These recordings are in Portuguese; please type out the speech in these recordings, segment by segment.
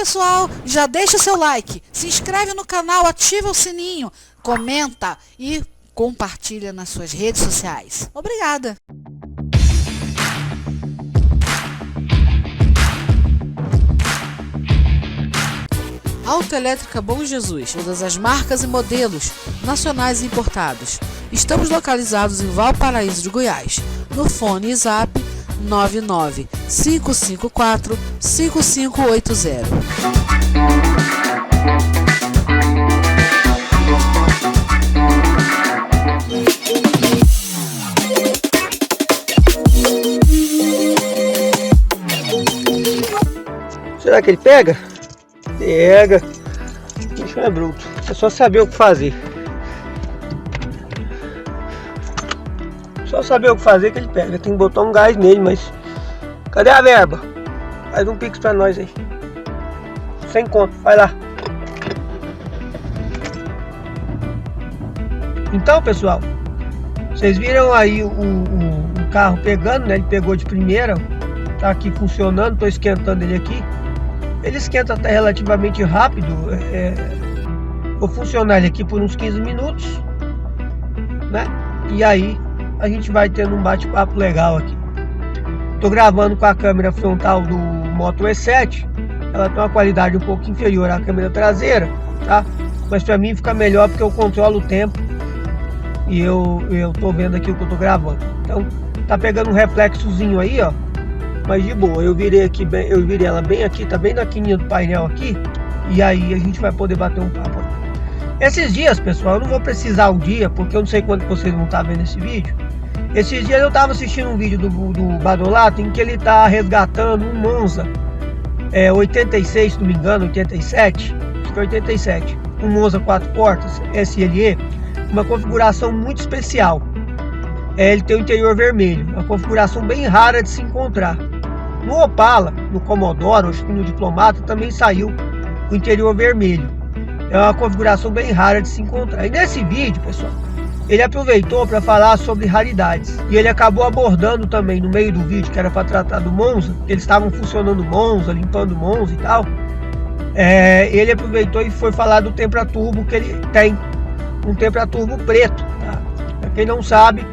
pessoal, já deixa seu like, se inscreve no canal, ativa o sininho, comenta e compartilha nas suas redes sociais. Obrigada! Autoelétrica Bom Jesus, todas as marcas e modelos, nacionais e importados. Estamos localizados em Valparaíso de Goiás, no fone e zap 995545580. Será que ele pega? Pega. Isso é bruto. É só saber o que fazer. Só saber o que fazer que ele pega. Tem que botar um gás nele, mas... Cadê a verba? Faz um pix pra nós aí. 100 conto, vai lá. Então, pessoal, vocês viram aí o carro pegando, né? Ele pegou de primeira. Tá aqui funcionando, tô esquentando ele aqui. Ele esquenta até relativamente rápido. Vou funcionar ele aqui por uns 15 minutos, né? E aí a gente vai tendo um bate-papo legal aqui. Tô gravando com a câmera frontal do Moto E7. Ela tem uma qualidade um pouco inferior à câmera traseira, tá? Mas pra mim fica melhor porque eu controlo o tempo e eu tô vendo aqui o que eu tô gravando. Então tá pegando um reflexozinho aí, ó. Mas de boa, eu virei ela bem aqui, tá bem na quininha do painel aqui. E aí a gente vai poder bater um papo aqui. Esses dias, pessoal, eu não vou precisar o dia, porque eu não sei quando vocês vão estar vendo esse vídeo. Esses dias eu tava assistindo um vídeo do Badolato, em que ele tá resgatando um Monza 86, se não me engano, 87, acho que é 87. Um Monza 4 portas, SLE, uma configuração muito especial. Ele tem o interior vermelho, uma configuração bem rara de se encontrar. No Opala, no Commodore, acho que no Diplomata também saiu o interior vermelho. É uma configuração bem rara de se encontrar. E nesse vídeo, pessoal, ele aproveitou para falar sobre raridades. E ele acabou abordando também no meio do vídeo, que era para tratar do Monza, que eles estavam funcionando Monza, limpando Monza e tal. Ele aproveitou e foi falar do Tempra Turbo, que ele tem um Tempra Turbo preto. Tá? Para quem não sabe,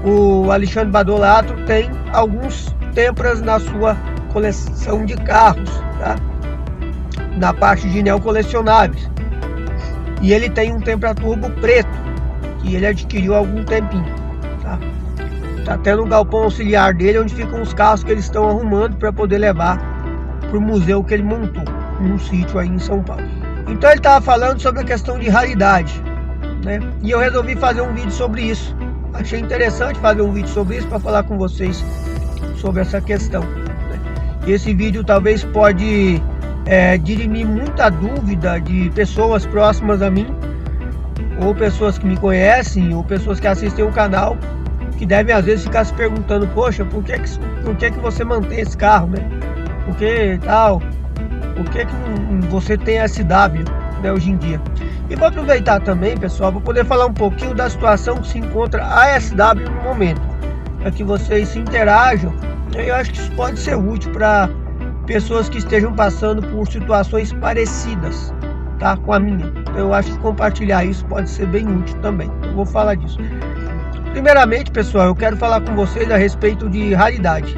o Alexandre Badolato tem alguns Tempras na sua coleção de carros, tá? Na parte de neocolecionáveis. E ele tem um Tempra Turbo preto, que ele adquiriu há algum tempinho, tá? Tá tendo um galpão auxiliar dele, onde ficam os carros que eles estão arrumando para poder levar para o museu que ele montou, num sítio aí em São Paulo. Então ele estava falando sobre a questão de raridade, né? E eu resolvi fazer um vídeo sobre isso. Achei interessante fazer um vídeo sobre isso para falar com vocês sobre essa questão, né? Esse vídeo talvez pode dirimir muita dúvida de pessoas próximas a mim, ou pessoas que me conhecem, ou pessoas que assistem o canal, que devem às vezes ficar se perguntando: poxa, por que você mantém esse carro, né? Por que tal? Por que você tem SW, né, hoje em dia? E vou aproveitar também, pessoal, para poder falar um pouquinho da situação que se encontra a SW no momento, para que vocês se interajam. Eu acho que isso pode ser útil para pessoas que estejam passando por situações parecidas, tá, com a minha. Então eu acho que compartilhar isso pode ser bem útil também. Eu vou falar disso. Primeiramente, pessoal, eu quero falar com vocês a respeito de raridade.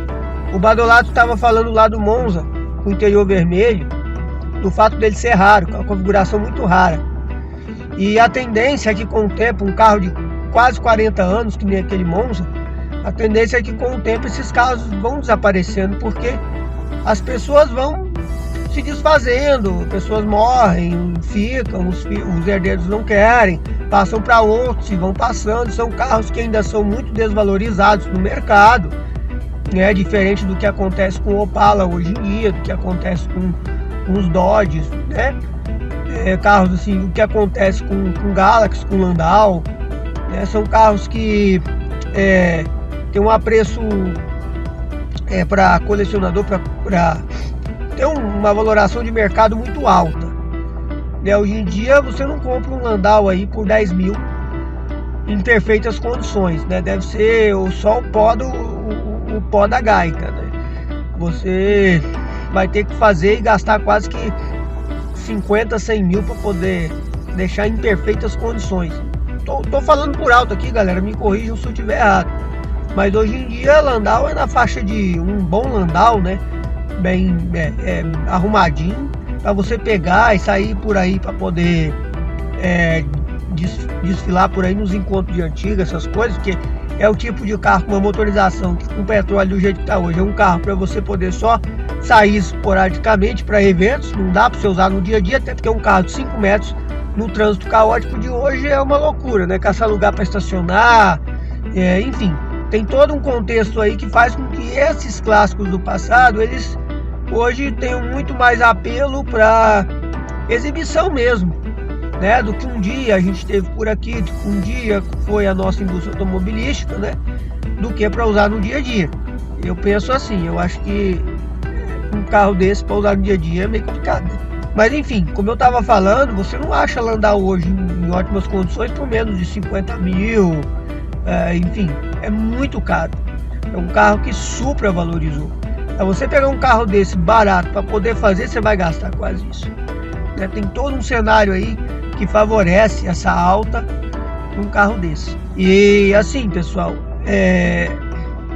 O Badolato estava falando lá do Monza, com o interior vermelho, do fato dele ser raro, com uma configuração muito rara. E a tendência é que com o tempo, um carro de quase 40 anos, que nem aquele Monza, a tendência é que com o tempo esses carros vão desaparecendo, porque as pessoas vão se desfazendo, pessoas morrem, ficam, os herdeiros não querem, passam para outros e vão passando. São carros que ainda são muito desvalorizados no mercado, né? Diferente do que acontece com o Opala hoje em dia, do que acontece com os Dodges, né? Carros assim, o que acontece com o Galaxy, com o Landau, né? São carros que tem um apreço para colecionador, para ter uma valoração de mercado muito alta, né? Hoje em dia você não compra um Landau aí por 10 mil em perfeitas condições, né? Deve ser só o pó da gaita, né? Você vai ter que fazer e gastar quase que 50, 100 mil para poder deixar em perfeitas condições. Tô falando por alto aqui, galera, me corrijam se eu estiver errado. Mas hoje em dia Landau é na faixa de um bom Landau, né? Bem arrumadinho, para você pegar e sair por aí para poder desfilar por aí nos encontros de antiga, essas coisas, porque é o tipo de carro com uma motorização que com petróleo do jeito que está hoje, é um carro para você poder só sair esporadicamente para eventos, não dá para você usar no dia a dia, até porque um carro de 5 metros no trânsito caótico de hoje é uma loucura, né? Caçar lugar para estacionar, enfim, tem todo um contexto aí que faz com que esses clássicos do passado, eles hoje tenham muito mais apelo para exibição mesmo, né? Do que um dia a gente teve por aqui, do que um dia foi a nossa indústria automobilística, né? Do que para usar no dia a dia. Eu penso assim, eu acho que um carro desse para usar no dia a dia é meio complicado, né? Mas enfim, como eu estava falando, você não acha Landau hoje em ótimas condições por menos de 50 mil, enfim, é muito caro. É um carro que supravalorizou. Para você pegar um carro desse barato para poder fazer, você vai gastar quase isso, né? Tem todo um cenário aí que favorece essa alta num carro desse. E assim, pessoal,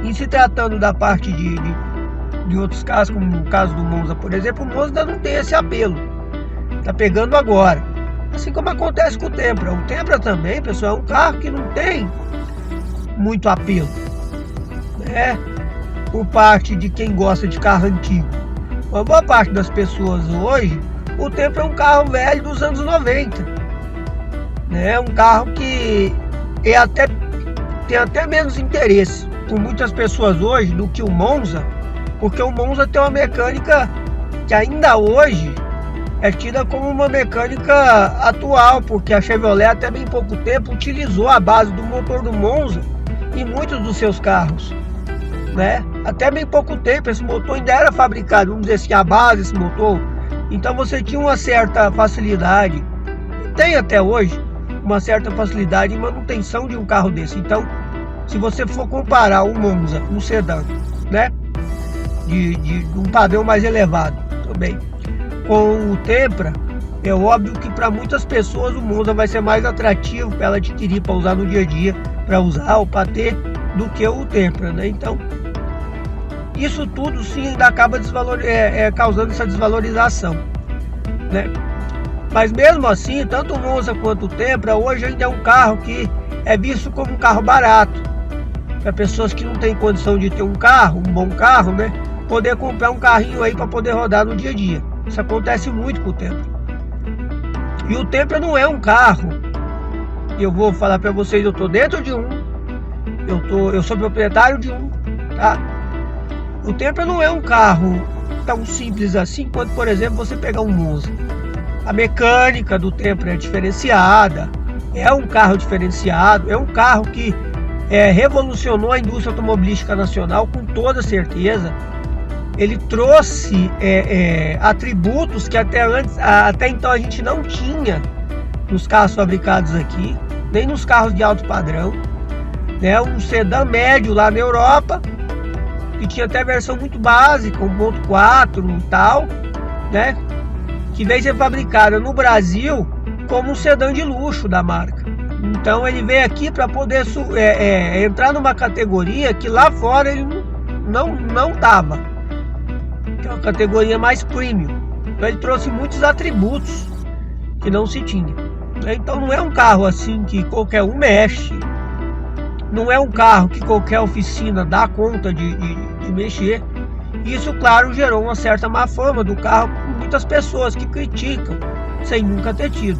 em se tratando da parte de outros carros, como no caso do Monza, por exemplo, o Monza ainda não tem esse apelo, tá pegando agora, assim como acontece com o Tempra. O Tempra também, pessoal, é um carro que não tem muito apelo, né, por parte de quem gosta de carro antigo. Uma boa parte das pessoas hoje, o Tempra é um carro velho dos anos 90, né, um carro que tem até menos interesse por muitas pessoas hoje do que o Monza, porque o Monza tem uma mecânica que ainda hoje é tida como uma mecânica atual, porque a Chevrolet até bem pouco tempo utilizou a base do motor do Monza em muitos dos seus carros, né? Até bem pouco tempo esse motor ainda era fabricado, vamos dizer assim, a base desse motor. Então você tinha uma certa facilidade, tem até hoje uma certa facilidade em manutenção de um carro desse. Então, se você for comparar o Monza, um sedã, né, de um padrão mais elevado também, com o Tempra, é óbvio que para muitas pessoas o Monza vai ser mais atrativo para ela adquirir, para usar no dia a dia, para usar ou para ter, do que o Tempra, né? Então, isso tudo sim ainda acaba causando essa desvalorização, né? Mas mesmo assim, tanto o Monza quanto o Tempra hoje ainda é um carro que é visto como um carro barato, para pessoas que não têm condição de ter um carro, um bom carro, né, poder comprar um carrinho aí para poder rodar no dia a dia. Isso acontece muito com o Tempra. E o Tempra não é um carro, eu vou falar para vocês, eu tô dentro de um, eu sou proprietário de um, tá? O Tempra não é um carro tão simples assim quanto, por exemplo, você pegar um Monza. A mecânica do Tempra é diferenciada, é um carro diferenciado, é um carro que revolucionou a indústria automobilística nacional com toda certeza. Ele trouxe atributos que até então a gente não tinha nos carros fabricados aqui, nem nos carros de alto padrão, né? Um sedã médio lá na Europa, que tinha até versão muito básica, 1.4 e tal, né, que veio ser fabricada no Brasil como um sedã de luxo da marca. Então ele veio aqui para poder entrar numa categoria que lá fora ele não estava, que é uma categoria mais premium. Então ele trouxe muitos atributos que não se tinha. Então não é um carro assim que qualquer um mexe, não é um carro que qualquer oficina dá conta de mexer. Isso, claro, gerou uma certa má fama do carro por muitas pessoas que criticam sem nunca ter tido.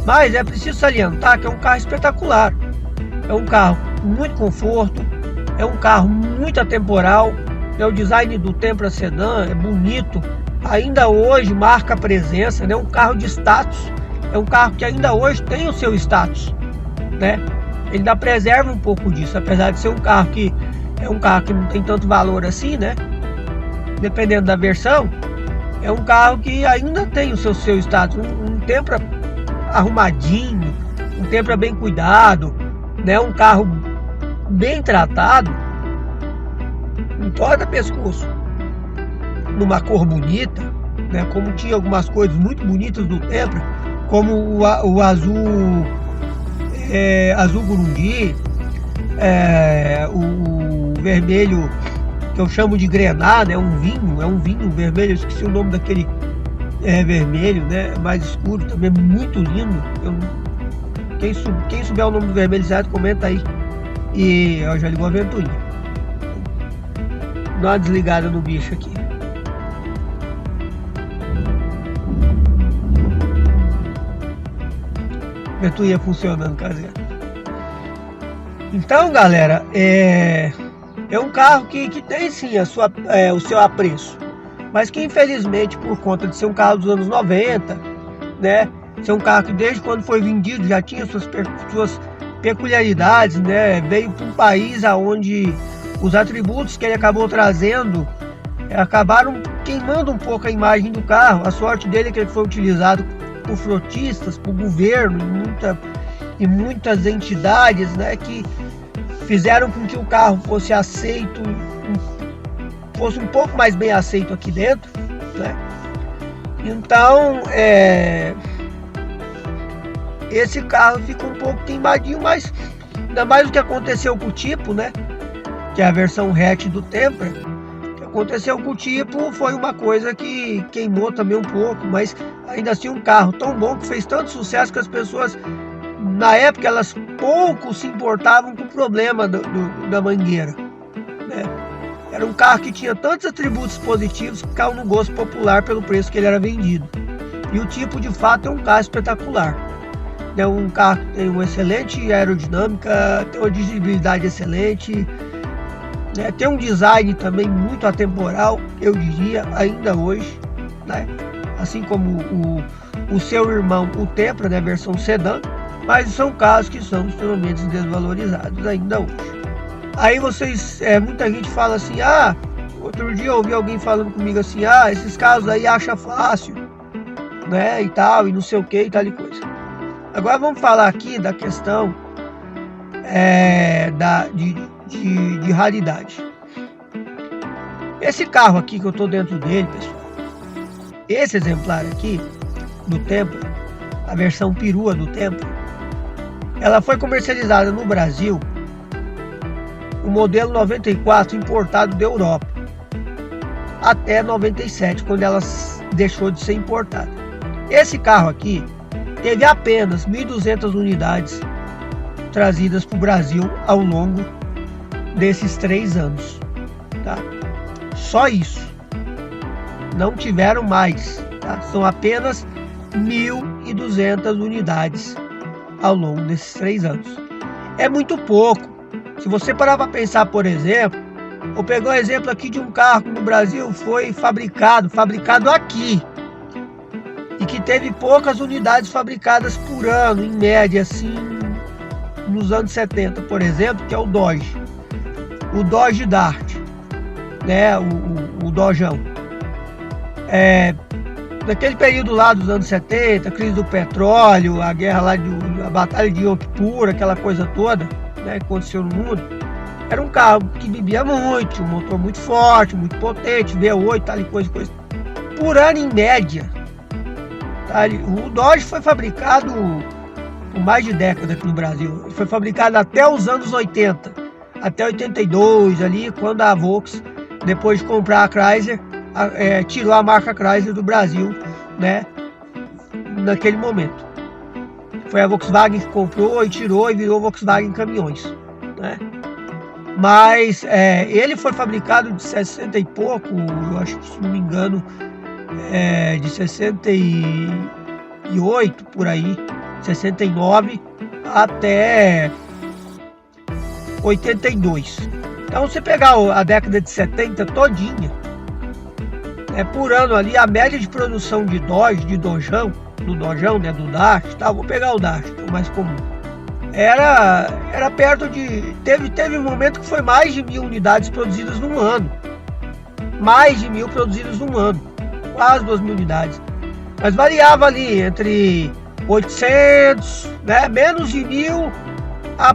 Mas é preciso salientar que é um carro espetacular, é um carro com muito conforto, é um carro muito atemporal, o design do Tempra Sedã é bonito, ainda hoje marca presença, né? Um carro de status, é um carro que ainda hoje tem o seu status, né? Ele ainda preserva um pouco disso, apesar de ser um carro que não tem tanto valor assim, né? Dependendo da versão, é um carro que ainda tem o seu status, um Tempra arrumadinho, um Tempra bem cuidado, né? Um carro bem tratado, um torta-pescoço numa cor bonita, né? Como tinha algumas coisas muito bonitas do Tempra, como o azul, azul Gurundi, o vermelho que eu chamo de Grená, né? É um vinho vermelho, eu esqueci o nome daquele vermelho, né? Mais escuro, também muito lindo. Quem souber o nome do vermelho certo, comenta aí. E eu já ligou a ventoinha. Dá uma desligada no bicho aqui. Ventoinha funcionando, caseiro. Então, galera, é um carro que tem sim o seu apreço, mas que infelizmente, por conta de ser um carro dos anos 90, né, ser um carro que desde quando foi vendido já tinha suas peculiaridades, né, veio para um país onde os atributos que ele acabou trazendo acabaram queimando um pouco a imagem do carro. A sorte dele é que ele foi utilizado por frotistas, por governo e muitas entidades, né, que fizeram com que o carro fosse aceito, fosse um pouco mais bem aceito aqui dentro, né? Então, esse carro fica um pouco queimadinho, mas ainda mais o que aconteceu com o tipo, né? Que é a versão hatch do Tempra. O que aconteceu com o tipo foi uma coisa que queimou também um pouco, mas ainda assim um carro tão bom que fez tanto sucesso que as pessoas, na época, elas pouco se importavam com o problema da mangueira, né? Era um carro que tinha tantos atributos positivos que caiu no gosto popular pelo preço que ele era vendido. E o tipo, de fato, é um carro espetacular. É um carro que tem uma excelente aerodinâmica, tem uma dirigibilidade excelente, né? Tem um design também muito atemporal, eu diria, ainda hoje, né? Assim como o seu irmão, o Tempra, né, versão sedã, mas são carros que são extremamente desvalorizados ainda hoje. Aí vocês, muita gente fala assim, outro dia eu ouvi alguém falando comigo assim, esses carros aí acha fácil, né, e tal, e não sei o que, e tal e coisa. Agora vamos falar aqui da questão de raridade. Esse carro aqui que eu tô dentro dele, pessoal, esse exemplar aqui do Tempra, a versão perua do Tempra, ela foi comercializada no Brasil, o modelo 94 importado da Europa, até 97, quando ela deixou de ser importada. Esse carro aqui teve apenas 1.200 unidades trazidas para o Brasil ao longo desses 3 anos, tá? Só isso. Não tiveram mais, tá? São apenas 1.200 unidades ao longo desses 3 anos. É muito pouco. Se você parar para pensar, por exemplo, vou pegar um exemplo aqui de um carro que no Brasil foi fabricado aqui, e que teve poucas unidades fabricadas por ano, em média, assim, nos anos 70, por exemplo, que é o Dodge Dart, né, o Dojão. Naquele período lá dos anos 70, crise do petróleo, a guerra lá, a batalha de Yom Kippur, aquela coisa toda, né, que aconteceu no mundo, era um carro que bebia muito, um motor muito forte, muito potente, V8, tal e coisa. Por ano, em média, tá? O Dodge foi fabricado por mais de década aqui no Brasil. Ele foi fabricado até os anos 80, até 82, ali, quando a Volks, depois de comprar a Chrysler, tirou a marca Chrysler do Brasil, né, naquele momento. Foi a Volkswagen que comprou e tirou e virou Volkswagen Caminhões, né? Mas ele foi fabricado de 60 e pouco, eu acho que, se não me engano, de 68 por aí, 69 até 82. Então, você pegar a década de 70 todinha, por ano ali, a média de produção de Dojão, né, do Dart, tá? Vou pegar o Dart, que é o mais comum. Era perto de... Teve um momento que foi mais de 1.000 unidades produzidas num ano. Mais de 1.000 produzidas num ano. Quase 2.000 unidades. Mas variava ali entre 800, né, menos de 1.000, a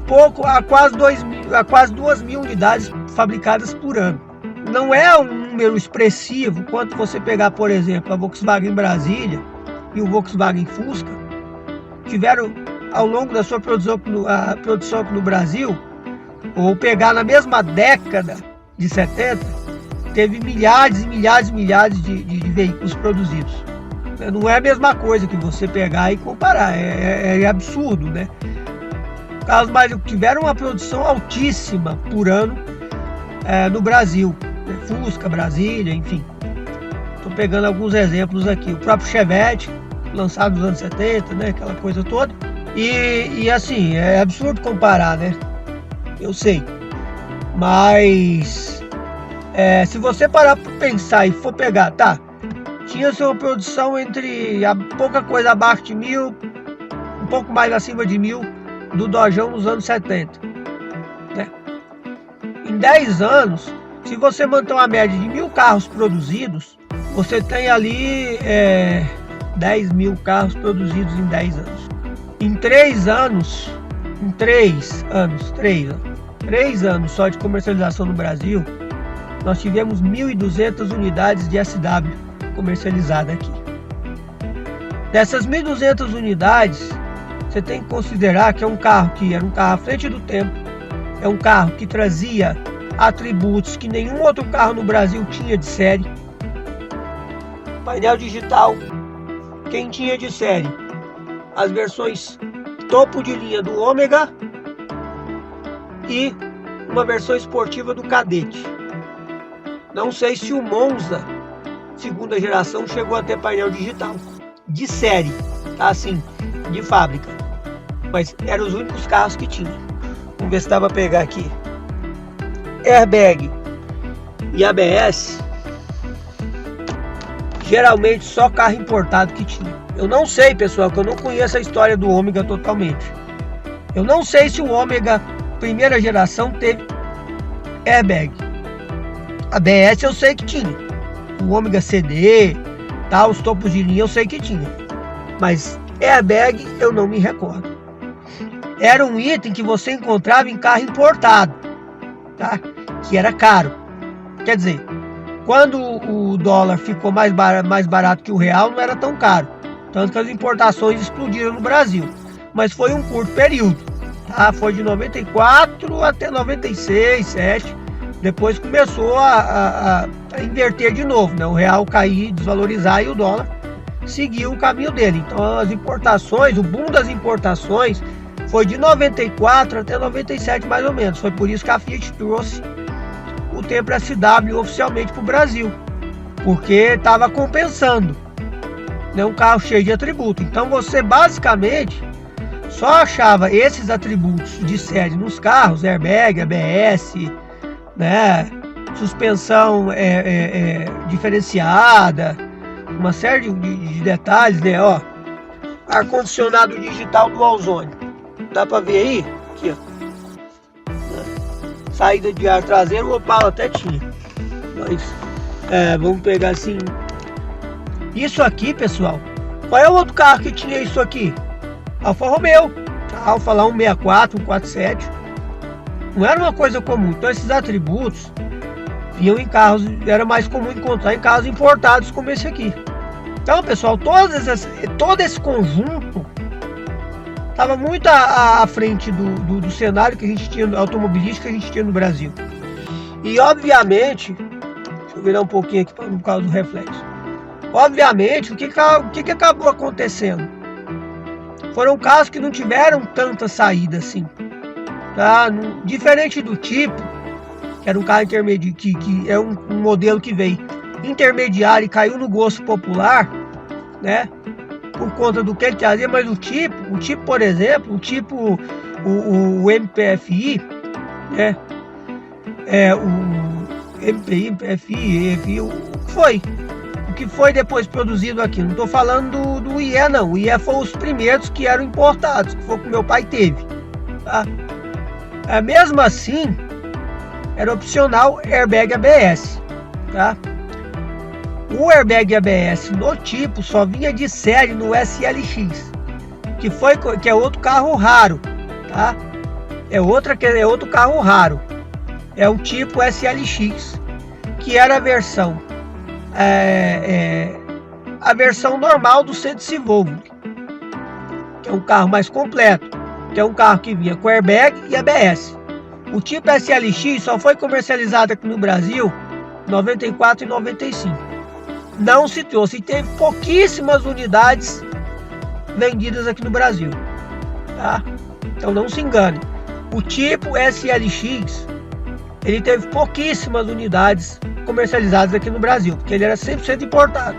quase 2.000 unidades fabricadas por ano. Não é um número expressivo, quando você pegar, por exemplo, a Volkswagen Brasília e o Volkswagen Fusca, tiveram ao longo da sua produção aqui no Brasil, ou pegar na mesma década de 70, teve milhares e milhares e milhares de veículos produzidos. Não é a mesma coisa que você pegar e comparar, é absurdo, né? Carros mais tiveram uma produção altíssima por ano no Brasil, né? Fusca, Brasília, enfim. Estou pegando alguns exemplos aqui. O próprio Chevette, lançado nos anos 70, né? Aquela coisa toda. E assim, é absurdo comparar, né? Eu sei. Mas se você parar para pensar e for pegar, tá? Tinha sua produção entre pouca coisa abaixo de 1.000, um pouco mais acima de 1.000 do Dojão nos anos 70, né? Em 10 anos, se você manter uma média de 1.000 carros produzidos, você tem ali 10.000 carros produzidos em 10 anos. Em 3 anos só de comercialização no Brasil, nós tivemos 1.200 unidades de SW comercializadas aqui. Dessas 1.200 unidades, você tem que considerar que é um carro que era um carro à frente do tempo, é um carro que trazia atributos que nenhum outro carro no Brasil tinha de série. Painel digital, quem tinha de série? As versões topo de linha do Ômega e uma versão esportiva do Cadete. Não sei se o Monza, segunda geração, chegou a ter painel digital de série, tá? Assim, de fábrica. Mas eram os únicos carros que tinham. Vamos ver se dá pra pegar aqui. Airbag e ABS, geralmente só carro importado que tinha. Eu não sei, pessoal, que eu não conheço a história do Ômega totalmente. Eu não sei se o Ômega primeira geração teve airbag. ABS eu sei que tinha. O Ômega CD, tal, os topos de linha eu sei que tinha. Mas airbag eu não me recordo. Era um item que você encontrava em carro importado, tá? Que era caro. Quer dizer, quando o dólar ficou mais barato que o real, não era tão caro. Tanto que as importações explodiram no Brasil. Mas foi um curto período, tá? Foi de 94 até 96, 7. Depois começou a inverter de novo, né? O real cair, desvalorizar, e o dólar seguiu o caminho dele. Então as importações, o boom das importações foi de 94 até 97 mais ou menos. Foi por isso que a Fiat trouxe o Tempra SW oficialmente para o Brasil, porque estava compensando, né? Um carro cheio de atributos. Então você basicamente só achava esses atributos de série nos carros, airbag, ABS, né? Suspensão diferenciada, uma série de detalhes, né? Ó, ar-condicionado digital dual zone. Dá pra ver aí? Aqui, ó. Saída de ar traseiro, o Opala até tinha. Mas, vamos pegar assim. Isso aqui, pessoal. Qual é o outro carro que tinha isso aqui? Alfa Romeo. Alfa lá 164, 147. Não era uma coisa comum. Então esses atributos vinham em carros, era mais comum encontrar em carros importados como esse aqui. Então, pessoal, todo esse conjunto estava muito à frente do cenário que a gente tinha, automobilístico que a gente tinha no Brasil. E obviamente, deixa eu virar um pouquinho aqui por causa do reflexo. Obviamente, o que acabou acontecendo? Foram carros que não tiveram tanta saída assim, tá? Diferente do tipo, que era um carro intermediário, que é um modelo que veio intermediário e caiu no gosto popular, né? Por conta do que ele trazia, mas o tipo, por exemplo, o MPFI, né? O MPI, MPFI, EFI, o que foi depois produzido aqui. Não estou falando do IE, não. O IE foi os primeiros que eram importados, que foi o que meu pai teve, tá? Mesmo assim, era opcional airbag ABS, tá? O airbag ABS no tipo só vinha de série no SLX, que é outro carro raro, tá? É outro carro raro. É o tipo SLX, que era a versão normal do C Volvo, que é um carro mais completo, que é um carro que vinha com airbag e ABS. O tipo SLX só foi comercializado aqui no Brasil em 94 e 95. Não se trouxe, e teve pouquíssimas unidades vendidas aqui no Brasil, tá? Então não se engane, o tipo SLX ele teve pouquíssimas unidades comercializadas aqui no Brasil, porque ele era 100% importado,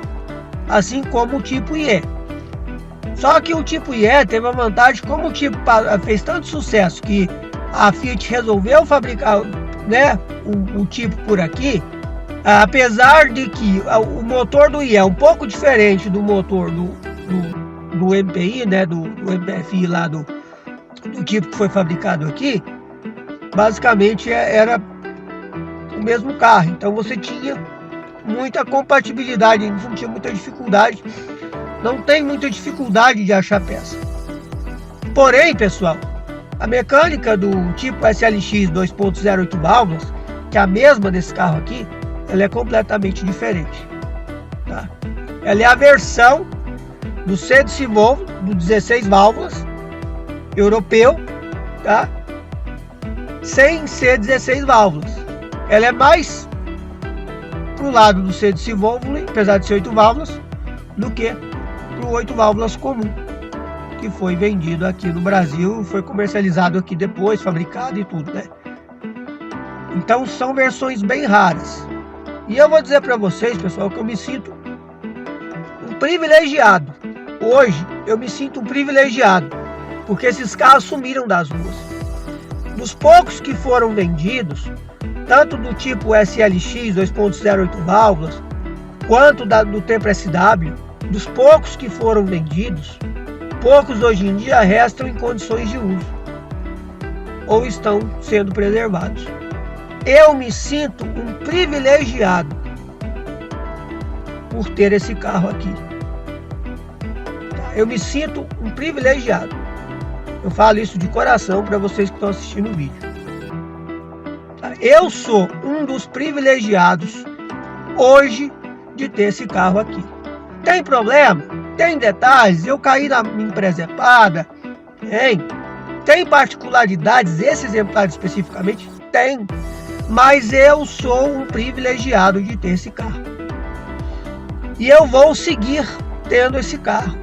assim como o tipo IE. Só que o tipo IE teve a vantagem, como o tipo fez tanto sucesso que a Fiat resolveu fabricar, né, o tipo por aqui, apesar de que o motor do IE é um pouco diferente do motor do MPI, né, do MPFI lá do tipo que foi fabricado aqui, basicamente era o mesmo carro. Então você tinha muita compatibilidade, não tinha muita dificuldade, não tem muita dificuldade de achar peça. Porém, pessoal, a mecânica do tipo SLX 2.0 8 válvulas, que é a mesma desse carro aqui, ela é completamente diferente, tá? Ela é a versão do C Volvo, do 16 válvulas, europeu, tá? Sem ser 16 válvulas. Ela é mais pro lado do C Volvo, apesar de ser 8 válvulas, do que pro 8 válvulas comum, que foi vendido aqui no Brasil, foi comercializado aqui depois, fabricado e tudo, né? Então são versões bem raras. E eu vou dizer para vocês, pessoal, que eu me sinto um privilegiado. Hoje eu me sinto um privilegiado, porque esses carros sumiram das ruas. Dos poucos que foram vendidos, tanto do tipo SLX 2.0 8 válvulas, quanto do Tempra SW, dos poucos que foram vendidos, poucos hoje em dia restam em condições de uso, ou estão sendo preservados. Eu me sinto um privilegiado por ter esse carro aqui. Eu me sinto um privilegiado. Eu falo isso de coração para vocês que estão assistindo o vídeo. Eu sou um dos privilegiados hoje de ter esse carro aqui. Tem problema? Tem detalhes? Eu caí em presepada? Tem particularidades, esse exemplar especificamente? Tem. Mas eu sou um privilegiado de ter esse carro. E eu vou seguir tendo esse carro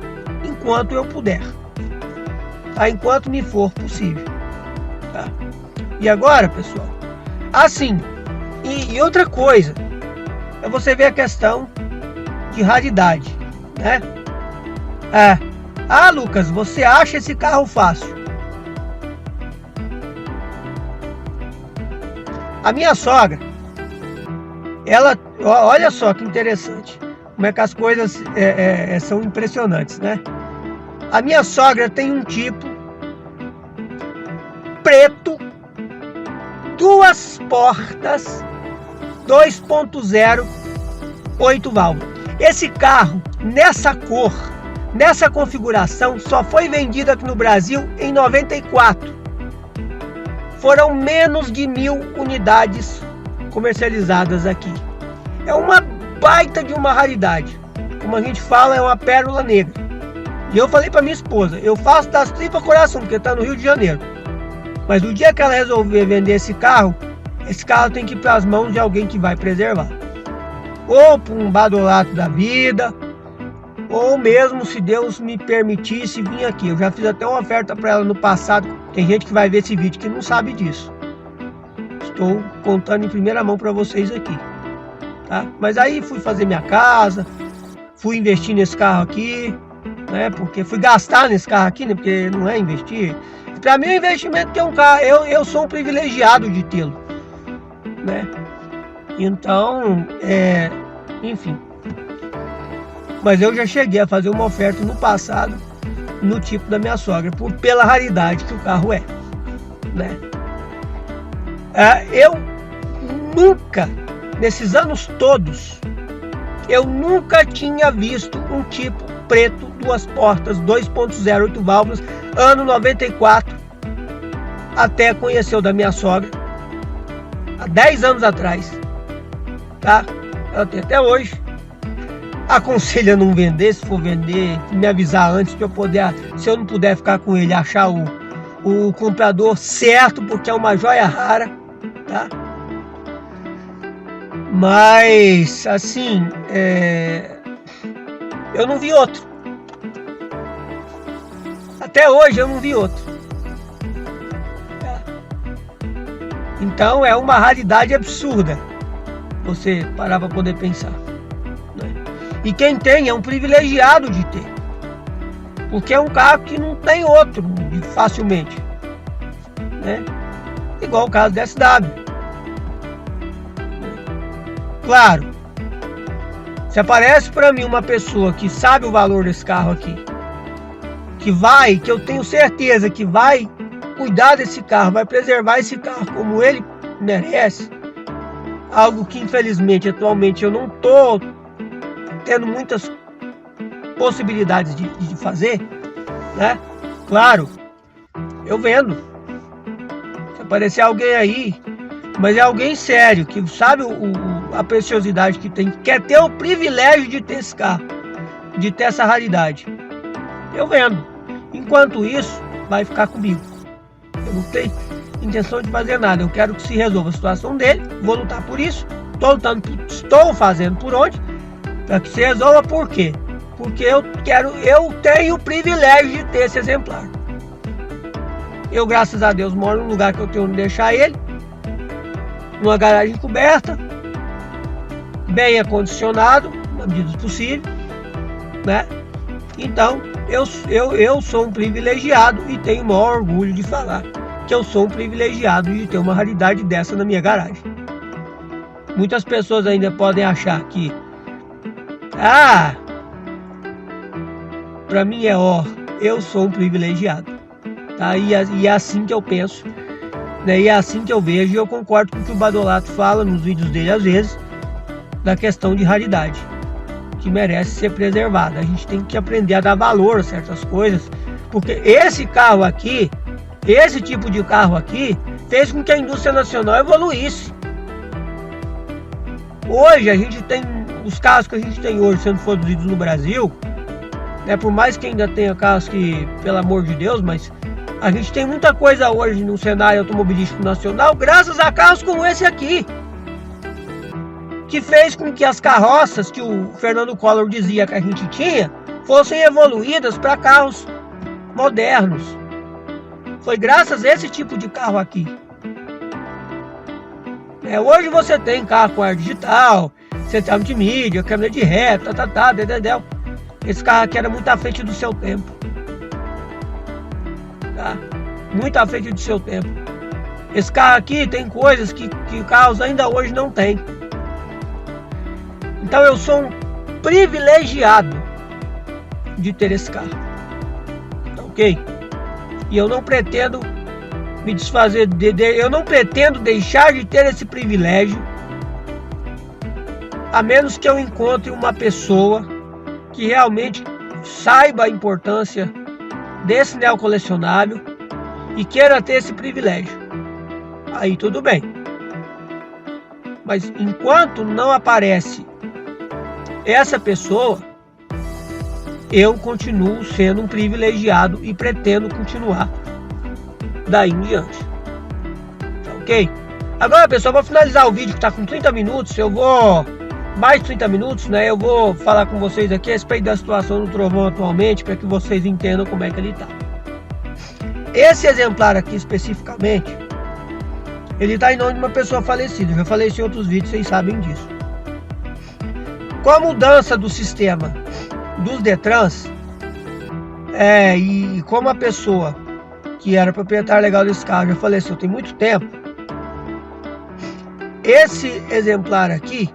enquanto eu puder, tá? Enquanto me for possível, tá? E agora, pessoal, assim, e outra coisa, é você ver a questão de raridade, né? Lucas, você acha esse carro fácil? A minha sogra, ela, olha só que interessante, como é que as coisas são impressionantes, né? A minha sogra tem um tipo preto, 2 portas, 2.0, 8 válvulas. Esse carro, nessa cor, nessa configuração, só foi vendido aqui no Brasil em 94. Foram menos de 1.000 unidades comercializadas aqui. É uma baita de uma raridade. Como a gente fala, é uma pérola negra. E eu falei para minha esposa, eu faço das tripas coração, porque está no Rio de Janeiro. Mas o dia que ela resolver vender esse carro tem que ir para as mãos de alguém que vai preservar. Ou para um badolato da vida, ou mesmo se Deus me permitisse vir aqui. Eu já fiz até uma oferta para ela no passado. Tem gente que vai ver esse vídeo que não sabe disso. Estou contando em primeira mão para vocês aqui, tá? Mas aí fui fazer minha casa, fui investir nesse carro aqui, né? Porque fui gastar nesse carro aqui, né? Porque não é investir. Para mim, o investimento que é um carro, eu sou um privilegiado de tê-lo, né? Então, enfim. Mas eu já cheguei a fazer uma oferta no passado no tipo da minha sogra, pela raridade que o carro é, né? Eu nunca, nesses anos todos, eu nunca tinha visto um tipo preto, 2 portas, 2.0, 8 válvulas, ano 94, até conhecer o da minha sogra, há 10 anos atrás. tá? Ela tem até hoje. Aconselho a não vender, se for vender, me avisar antes para eu poder, se eu não puder ficar com ele, achar o comprador certo, porque é uma joia rara, tá? Mas, assim, eu não vi outro. Até hoje eu não vi outro. Então é uma raridade absurda você parar para poder pensar, né? E quem tem é um privilegiado de ter, porque é um carro que não tem outro facilmente, né? Igual o caso da SW. Claro, se aparece para mim uma pessoa que sabe o valor desse carro aqui, que eu tenho certeza que vai cuidar desse carro, vai preservar esse carro como ele merece, algo que infelizmente atualmente eu não estou tendo muitas possibilidades de fazer, né? Claro, eu vendo. Se aparecer alguém aí, mas é alguém sério, que sabe a preciosidade que tem, que quer ter o privilégio de ter esse carro, de ter essa raridade, eu vendo. Enquanto isso, vai ficar comigo. Eu não tenho intenção de fazer nada. Eu quero que se resolva a situação dele. Vou lutar por isso. Estou fazendo por onde, para que se resolva. Por quê? Porque eu tenho o privilégio de ter esse exemplar. Eu, graças a Deus, moro num lugar que eu tenho onde deixar ele, numa garagem coberta, bem acondicionado, na medida do possível, né? Então, eu sou um privilegiado e tenho o maior orgulho de falar que eu sou um privilegiado de ter uma raridade dessa na minha garagem. Muitas pessoas ainda podem achar que para mim eu sou um privilegiado, tá? E é assim que eu penso, né? E é assim que eu vejo, e eu concordo com o que o Badolato fala nos vídeos dele às vezes, da questão de raridade, que merece ser preservada. A gente tem que aprender a dar valor a certas coisas, porque esse carro aqui, esse tipo de carro aqui, fez com que a indústria nacional evoluísse. Hoje a gente tem os carros que a gente tem hoje sendo produzidos no Brasil, né? Por mais que ainda tenha carros que, pelo amor de Deus, mas a gente tem muita coisa hoje no cenário automobilístico nacional graças a carros como esse aqui, que fez com que as carroças que o Fernando Collor dizia que a gente tinha fossem evoluídas para carros modernos. Foi graças a esse tipo de carro aqui. Hoje você tem carro com ar digital, central multimídia, câmera de ré, dedéu. Esse carro aqui era muito à frente do seu tempo, tá? Muito à frente do seu tempo. Esse carro aqui tem coisas que carros ainda hoje não tem. Então eu sou um privilegiado de ter esse carro, ok? E eu não pretendo me desfazer eu não pretendo deixar de ter esse privilégio, a menos que eu encontre uma pessoa que realmente saiba a importância desse neocolecionável e queira ter esse privilégio. Aí tudo bem. Mas enquanto não aparece essa pessoa, eu continuo sendo um privilegiado e pretendo continuar daí em diante, tá ok? Agora, pessoal, vou finalizar o vídeo que está com 30 minutos. Eu vou, mais de 30 minutos, né? Eu vou falar com vocês aqui a respeito da situação do Trovão atualmente, para que vocês entendam como é que ele está. Esse exemplar aqui especificamente, ele está em nome de uma pessoa falecida. Eu já falei isso em outros vídeos, vocês sabem disso. Com a mudança do sistema dos Detrans, e como a pessoa que era proprietário legal desse carro já faleceu tem muito tempo, esse exemplar aqui,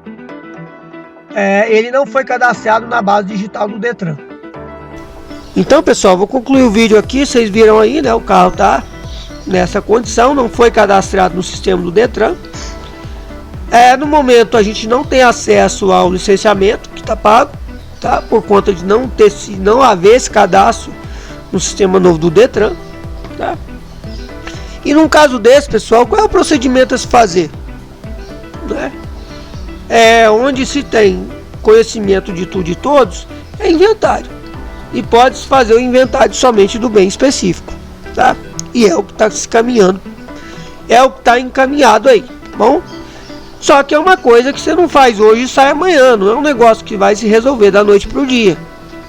ele não foi cadastrado na base digital do Detran. Então, pessoal, vou concluir o vídeo aqui. Vocês viram aí, né? O carro tá nessa condição, não foi cadastrado no sistema do Detran. No momento a gente não tem acesso ao licenciamento que está pago, tá? Por conta de não haver esse cadastro no sistema novo do Detran, tá? E num caso desse, pessoal, qual é o procedimento a se fazer, né? onde se tem conhecimento de tudo e todos, é inventário. E pode-se fazer o inventário somente do bem específico, tá? E é o que está se caminhando, é o que está encaminhado aí, bom? Só que é uma coisa que você não faz hoje e sai amanhã, não é um negócio que vai se resolver da noite para o dia,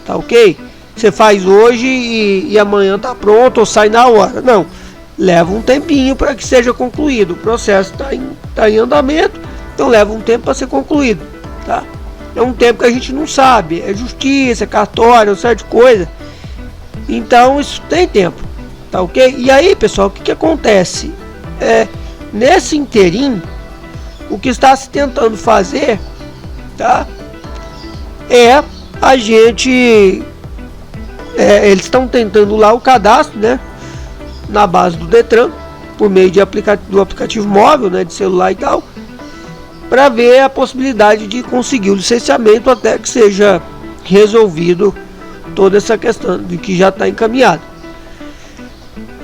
tá ok? Você faz hoje e amanhã tá pronto ou sai na hora, não. Leva um tempinho para que seja concluído, o processo está em andamento, então leva um tempo para ser concluído, tá? É um tempo que a gente não sabe, é justiça, é cartório, uma série de coisa, então isso tem tempo, tá ok? E aí, pessoal, o que acontece? Nesse inteirinho, o que está se tentando fazer, tá? É a gente... eles estão tentando lá o cadastro, né? Na base do Detran, por meio do aplicativo móvel, né? De celular e tal, para ver a possibilidade de conseguir o licenciamento até que seja resolvido toda essa questão de que já está encaminhado.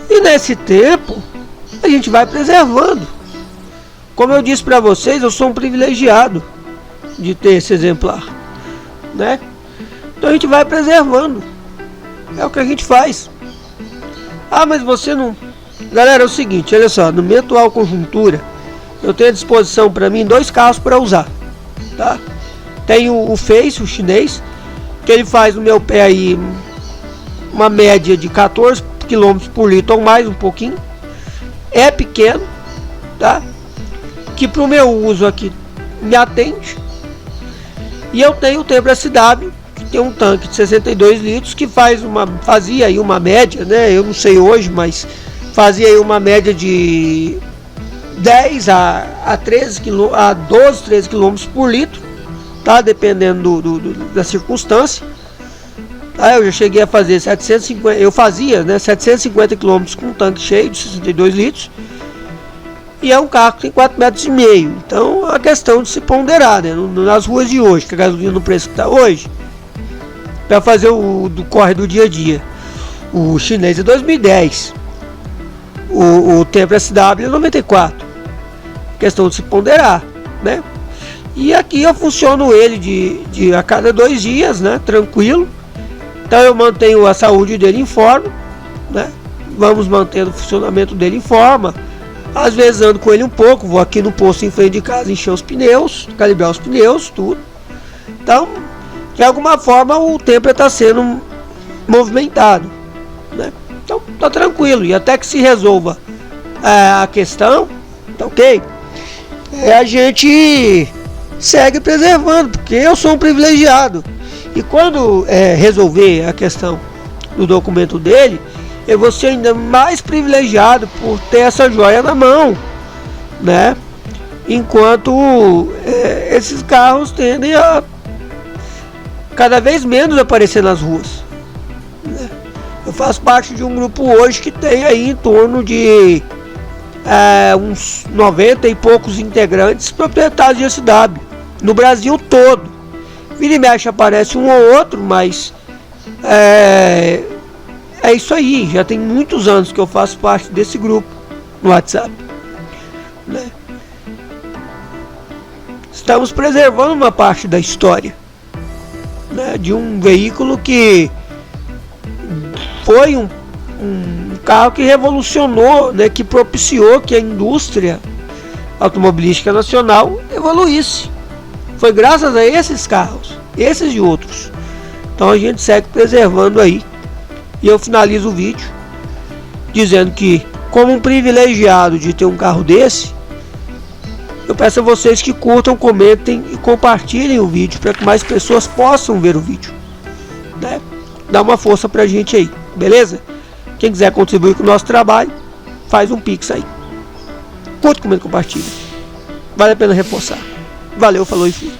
E nesse tempo a gente vai preservando. Como eu disse para vocês, eu sou um privilegiado de ter esse exemplar, né? Então a gente vai preservando. É o que a gente faz. Ah, mas você não... Galera, é o seguinte, olha só, na minha atual conjuntura, eu tenho à disposição para mim 2 carros para usar, tá? Tem o Face, o chinês, que ele faz no meu pé aí uma média de 14 km por litro ou mais, um pouquinho. É pequeno, tá? Que pro meu uso aqui me atende. E eu tenho o Tempra SW, que tem um tanque de 62 litros, que fazia aí uma média, né? Eu não sei hoje, mas fazia aí uma média de 10 a 12, 13 km por litro, tá? Dependendo da circunstância. Tá? Eu já cheguei a fazer 750, eu fazia, né, 750 km com um tanque cheio de 62 litros. E é um carro que tem 4,5 metros. Então é uma questão de se ponderar, né? Nas ruas de hoje, que a gasolina no preço que está hoje, para fazer do corre do dia a dia. O chinês é 2010, o Tempra SW é 94. Questão de se ponderar, né? E aqui eu funciono ele de a cada 2 dias, né? Tranquilo. Então eu mantenho a saúde dele em forma, né? Vamos mantendo o funcionamento dele em forma. Às vezes ando com ele um pouco, vou aqui no posto em frente de casa encher os pneus, calibrar os pneus, tudo. Então, de alguma forma o Tempra está sendo movimentado, né? Então tá tranquilo, e até que se resolva a questão, tá ok? A gente segue preservando, porque eu sou um privilegiado. E quando resolver a questão do documento dele, eu vou ser ainda mais privilegiado por ter essa joia na mão, né? Enquanto esses carros tendem a cada vez menos aparecer nas ruas, né? Eu faço parte de um grupo hoje que tem aí em torno de uns 90 e poucos integrantes proprietários de SW no Brasil todo. Vira e mexe aparece um ou outro, mas é isso aí. Já tem muitos anos que eu faço parte desse grupo no WhatsApp, né? Estamos preservando uma parte da história, né, de um veículo que foi um carro que revolucionou, né, que propiciou que a indústria automobilística nacional evoluísse. Foi graças a esses carros, esses e outros. Então a gente segue preservando aí. E eu finalizo o vídeo dizendo que, como um privilegiado de ter um carro desse, eu peço a vocês que curtam, comentem e compartilhem o vídeo para que mais pessoas possam ver o vídeo, né? Dá uma força pra gente aí, beleza? Quem quiser contribuir com o nosso trabalho, faz um pix aí. Curte, comenta, compartilha. Vale a pena reforçar. Valeu, falou e fui.